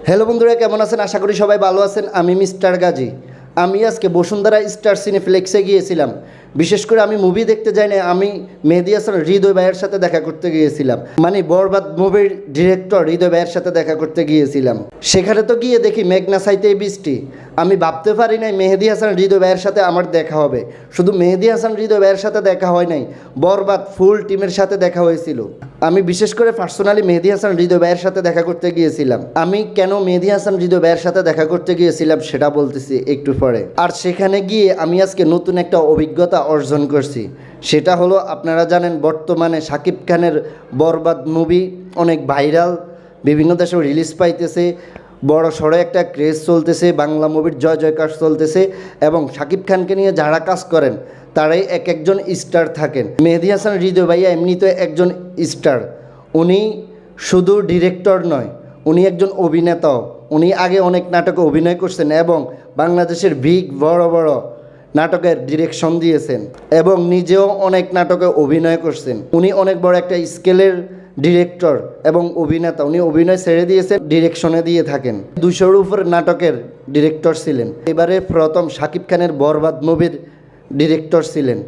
Hello বন্ধুরা, কেমন আছেন? আশা করি সবাই ভালো আছেন। আমি মিস্টার গাজী। আমি আজকে বসুন্ধরা স্টার সিনেপ্লেক্সে গিয়েছিলাম। বিশেষ করে আমি মুভি দেখতে যাই না, আমি মেহেদী হাসান হৃদয় ভাইয়ের সাথে দেখা করতে গিয়েছিলাম। মানে বরবাদ মুভির ডিরেক্টর হৃদয় ভাইয়ের সাথে দেখা করতে গিয়েছিলাম। সেখানে তো গিয়ে দেখি মেঘনা সাইতে বৃষ্টি। আমি ভাবতে পারি নাই মেহেদী হাসান হৃদয় ভাইয়ের সাথে আমার দেখা হবে। শুধু মেহেদী হাসান হৃদয় ভাইয়ের সাথে দেখা হয় নাই, বরবাদ ফুল টিমের সাথে দেখা হয়েছিল। আমি বিশেষ করে পার্সোনালি মেহেদী হাসান হৃদয় ভাইয়ের সাথে দেখা করতে গিয়েছিলাম। আমি কেন মেহেদী হাসান হৃদয় ভাইয়ের সাথে দেখা করতে গিয়েছিলাম সেটা বলতেছি একটু পরে। আর সেখানে গিয়ে আমি আজকে নতুন একটা অভিজ্ঞতা অর্জন করছি। সেটা হলো, আপনারা জানেন বর্তমানে শাকিব খানের বরবাদ মুভি অনেক ভাইরাল, বিভিন্ন দেশে রিলিজ পাইতেছে, বড় সড়ো একটা ক্রেজ চলতেছে, বাংলা মুভির জয় জয়কার চলতেছে। এবং শাকিব খানকে নিয়ে যারা কাজ করেন তারাই এক একজন স্টার থাকেন। মেহেদী হাসান হৃদয় ভাইয়া এমনিতে একজন স্টার। উনি শুধু ডিরেক্টর নয়, উনি একজন অভিনেতাও। উনি আগে অনেক নাটকে অভিনয় করছেন এবং বাংলাদেশের বড় বড় নাটকের ডিরেকশন দিয়েছেন এবং নিজেও অনেক নাটকে অভিনয় করছেন। উনি অনেক বড় একটা স্কেলের ডিরেক্টর এবং অভিনেতা। উনি অভিনয় ছেড়ে দিয়েছেন, ডিরেকশনে দিয়ে থাকেন। 200-র উপর নাটকের ডিরেক্টর ছিলেন। এবারে প্রথম শাকিব খানের বরবাদ মুভির ডিরেক্টর ছিলেন।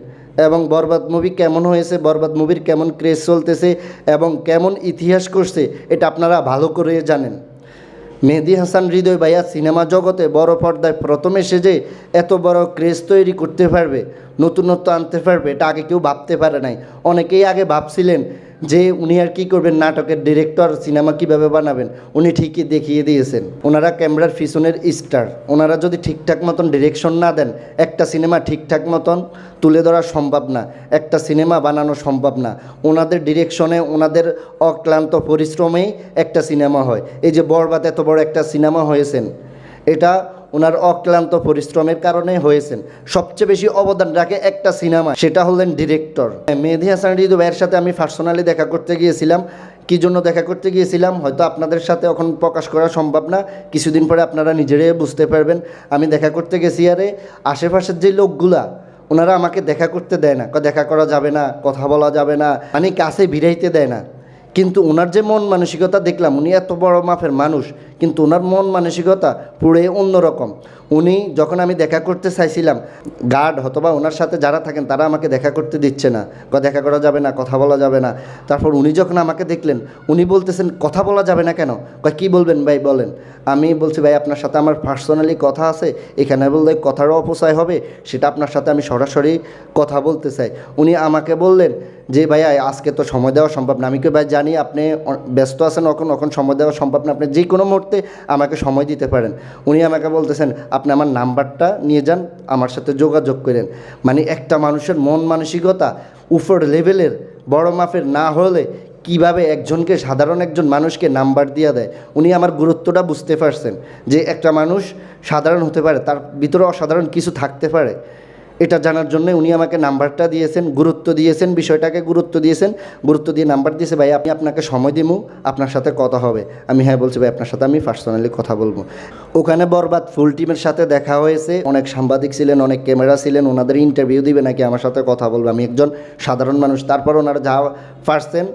এবং বরবাদ মুভি কেমন হয়েছে, বরবাদ মুভির কেমন ক্রেজ চলতেছে এবং কেমন ইতিহাস করছে, এটা আপনারা ভালো করে জানেন। মেহেদী হাসান হৃদয় ভাইয়া সিনেমা জগতে বড় পর্দায় প্রথম এসে যে এত বড় ক্রেজ তৈরি করতে পারবে, নতুনত্ব আনতে পারবে, এটা আগে কেউ ভাবতে পারে নাই। অনেকেই আগে ভাবছিলেন যে উনি আর কী করবেন, নাটকের ডিরেক্টর, সিনেমা কীভাবে বানাবেন। উনি ঠিকই দেখিয়ে দিয়েছেন। ওনারা ক্যামেরার পিছনের স্টার। ওনারা যদি ঠিকঠাক মতন ডিরেকশন না দেন, একটা সিনেমা ঠিকঠাক মতন তুলে ধরা সম্ভব না, একটা সিনেমা বানানো সম্ভব না। ওনাদের ডিরেকশনে, ওনাদের অক্লান্ত পরিশ্রমেই একটা সিনেমা হয়। এই যে বরবাদ এত বড় একটা সিনেমা হয়েছেন, এটা ওনার অক্লান্ত পরিশ্রমের কারণে হয়েছেন। সবচেয়ে বেশি অবদান রাখে একটা সিনেমা, সেটা হলেন ডিরেক্টর। মেহেদী হাসান হৃদয় ভাইয়ের সাথে আমি পার্সোনালি দেখা করতে গিয়েছিলাম। কী জন্য দেখা করতে গিয়েছিলাম হয়তো আপনাদের সাথে এখন প্রকাশ করা সম্ভব না, কিছুদিন পরে আপনারা নিজেরাই বুঝতে পারবেন। আমি দেখা করতে গেছি, আরে আশেপাশের যে লোকগুলা, ওনারা আমাকে দেখা করতে দেয় না, দেখা করা যাবে না, কথা বলা যাবে না, মানে কাছে ভিড়াইতে দেয় না। কিন্তু ওনার যে মন মানসিকতা দেখলাম, উনি এত বড় মাপের মানুষ, কিন্তু ওনার মন মানসিকতা পুরো অন্যরকম। উনি যখন আমি দেখা করতে চাইছিলাম, গার্ড অথবা ওনার সাথে যারা থাকেন তারা আমাকে দেখা করতে দিচ্ছে না, দেখা করা যাবে না, কথা বলা যাবে না। তারপর উনি যখন আমাকে দেখলেন, উনি বলতেছেন কথা বলা যাবে না কেন? কী বলবেন ভাই বলেন। আমি বলছি ভাই আপনার সাথে আমার পার্সোনালি কথা আছে, এখানে বললে কথারও অপচয় হবে, সেটা আপনার সাথে আমি সরাসরি কথা বলতে চাই। উনি আমাকে বললেন যে ভাইয়া আজকে তো সময় দেওয়া সম্ভব না। আমি কি ভাই জানি আপনি ব্যস্ত আছেন, এখন সময় দেওয়া সম্ভব না, আপনি যে কোনো মুহূর্তে আমাকে সময় দিতে পারেন। উনি আমাকে বলতেছেন আপনি আমার নাম্বারটা নিয়ে যান, আমার সাথে যোগাযোগ করেন। মানে একটা মানুষের মন মানসিকতা উপর লেভেলের, বড় মাপের না হলে কিভাবে একজনকে, সাধারণ একজন মানুষকে নাম্বার দিয়ে দেয়। উনি আমার গুরুত্বটা বুঝতে পারছেন যে একটা মানুষ সাধারণ হতে পারে, তার ভিতরে অসাধারণ কিছু থাকতে পারে। এটা জানার জন্য উনি আমাকে নাম্বারটা দিয়েছেন, গুরুত্ব দিয়েছেন, বিষয়টাকে গুরুত্ব দিয়েছেন, গুরুত্ব দিয়ে নাম্বার দিয়েছে, ভাই আমি আপনাকে সময় দিব, আপনার সাথে কথা হবে। আমি হ্যাঁ বলছি, ভাই আপনার সাথে আমি পার্সোনালি কথা বলবো। ওখানে বরবাদ ফুল টিমের সাথে দেখা হয়েছে, অনেক সাংবাদিক ছিলেন, অনেক ক্যামেরা ছিলেন, ওনাদের ইন্টারভিউ দিবে নাকি আমার সাথে কথা বলবো। আমি একজন সাধারণ মানুষ, তারপর ওনারা যা পারছেন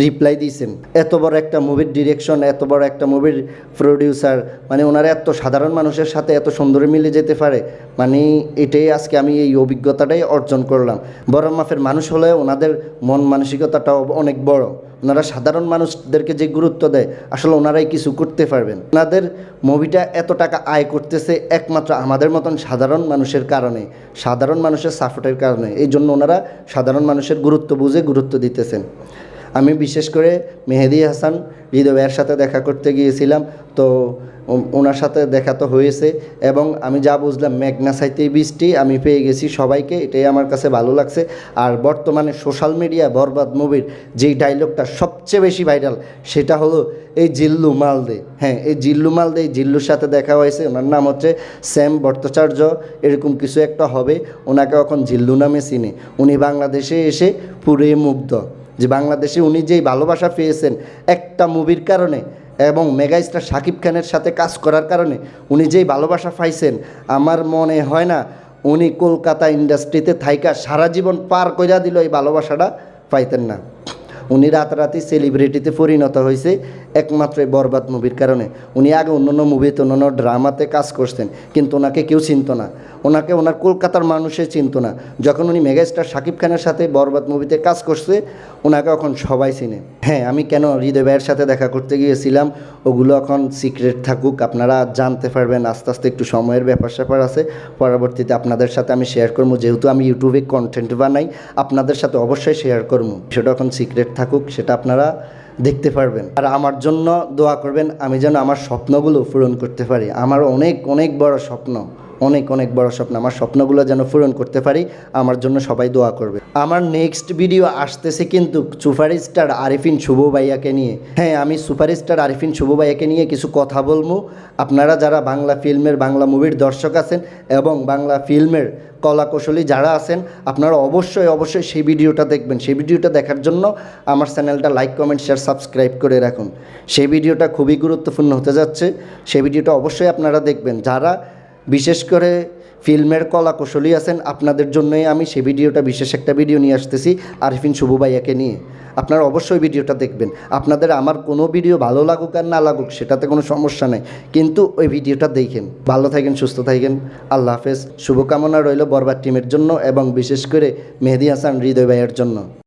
রিপ্লাই দিয়েছেন। এত বড় একটা মুভির ডিরেকশন, এত বড় একটা মুভির প্রডিউসার, মানে ওনারা এত সাধারণ মানুষের সাথে এত সুন্দর মিলে যেতে পারে, মানে এটাই আজকে আমি এই অভিজ্ঞতাটাই অর্জন করলাম। বড় মাপের মানুষ হলে ওনাদের মন মানসিকতাটাও অনেক বড়। ওনারা সাধারণ মানুষদেরকে যে গুরুত্ব দেয়, আসলে ওনারাই কিছু করতে পারবেন। ওনাদের মুভিটা এত টাকা আয় করতেছে একমাত্র আমাদের মতন সাধারণ মানুষের কারণে, সাধারণ মানুষের সাপোর্টের কারণে। এই জন্য ওনারা সাধারণ মানুষের গুরুত্ব বুঝে গুরুত্ব দিতেছেন। আমি বিশেষ করে মেহেদী হাসান হৃদয় ভাইয়ের সাথে দেখা করতে গিয়েছিলাম। তো ওনার সাথে দেখা তো হয়েছে এবং আমি যা বুঝলাম মেঘনা সাইতেই বৃষ্টি আমি পেয়ে গেছি সবাইকে, এটাই আমার কাছে ভালো লাগছে। আর বর্তমানে সোশ্যাল মিডিয়া বরবাদ মুভির যেই ডায়লগটা সবচেয়ে বেশি ভাইরাল, সেটা হলো এই জিল্লু মালদে। হ্যাঁ, এই জিল্লু মালদে, এই জিল্লুর সাথে দেখা হয়েছে। ওনার নাম হচ্ছে স্যাম ভট্টাচার্য, এরকম কিছু একটা হবে। ওনাকে এখন জিল্লু নামে চিনে। উনি বাংলাদেশে এসে পুরে মুগ্ধ যে বাংলাদেশে উনি যেই ভালোবাসা পেয়েছেন একটা মুভির কারণে এবং মেগা স্টার শাকিব খানের সাথে কাজ করার কারণে উনি যেই ভালোবাসা পাইছেন, আমার মনে হয় না উনি কলকাতা ইন্ডাস্ট্রিতে থাইকা সারা জীবন পার কইরা দিল এই ভালোবাসাটা পাইতেন না। উনি রাতারাতি সেলিব্রিটিতে পরিণত হয়েছে একমাত্র এই বরবাদ মুভির কারণে। উনি আগে অন্যান্য মুভিতে অন্যান্য ড্রামাতে কাজ করতেন, কিন্তু ওনাকে কেউ চিনত না, ওনাকে ওনার কলকাতার মানুষে চিনত না। যখন উনি মেগাস্টার শাকিব খানের সাথে বরবাদ মুভিতে কাজ করছে, ওনাকে এখন সবাই চিনে। হ্যাঁ, আমি কেন হৃদয় ভাইয়ের সাথে দেখা করতে গিয়েছিলাম ওগুলো এখন সিক্রেট থাকুক, আপনারা জানতে পারবেন আস্তে আস্তে, একটু সময়ের ব্যাপার স্যাপার আছে, পরবর্তীতে আপনাদের সাথে আমি শেয়ার করবো। যেহেতু আমি ইউটিউবে কন্টেন্ট বানাই, আপনাদের সাথে অবশ্যই শেয়ার করবো। সেটা এখন সিক্রেট থাকুক, সেটা আপনারা দেখতে পারবেন। আর আমার জন্য দোয়া করবেন, আমি যেন আমার স্বপ্নগুলো পূরণ করতে পারি। আমার অনেক অনেক বড় স্বপ্ন, অনেক অনেক বড় স্বপ্ন, আমার স্বপ্নগুলো যেন পূরণ করতে পারি। আমার জন্য সবাই দোয়া করবে। আমার নেক্সট ভিডিও আসতেছে কিন্তু সুপারস্টার আরিফিন শুভ ভাইয়াকে নিয়ে। হ্যাঁ, আমি সুপারস্টার আরিফিন শুভ ভাইয়াকে নিয়ে কিছু কথা বলবো। আপনারা যারা বাংলা ফিল্মের, বাংলা মুভির দর্শক আছেন এবং বাংলা ফিল্মের কলাকুশলী যারা আছেন, আপনারা অবশ্যই অবশ্যই সেই ভিডিওটা দেখবেন। সেই ভিডিওটা দেখার জন্য আমার চ্যানেলটা লাইক, কমেন্ট, শেয়ার, সাবস্ক্রাইব করে রাখুন। সেই ভিডিওটা খুবই গুরুত্বপূর্ণ হতে যাচ্ছে। সেই ভিডিওটা অবশ্যই আপনারা দেখবেন। যারা বিশেষ করে ফিল্মের কলাকুশলী আছেন, আপনাদের জন্যই আমি সেই ভিডিওটা, বিশেষ একটা ভিডিও নিয়ে আসতেছি আরিফিন শুভ ভাইয়াকে নিয়ে। আপনারা অবশ্যই ভিডিওটা দেখবেন। আপনাদের আমার কোনো ভিডিও ভালো লাগুক আর না লাগুক সেটাতে কোনো সমস্যা নেই, কিন্তু ওই ভিডিওটা দেখেন। ভালো থাকেন, সুস্থ থাকেন, আল্লাহ হাফেজ। শুভকামনা রইল বরবাদ টিমের জন্য এবং বিশেষ করে মেহেদী হাসান হৃদয় ভাইয়ের জন্য।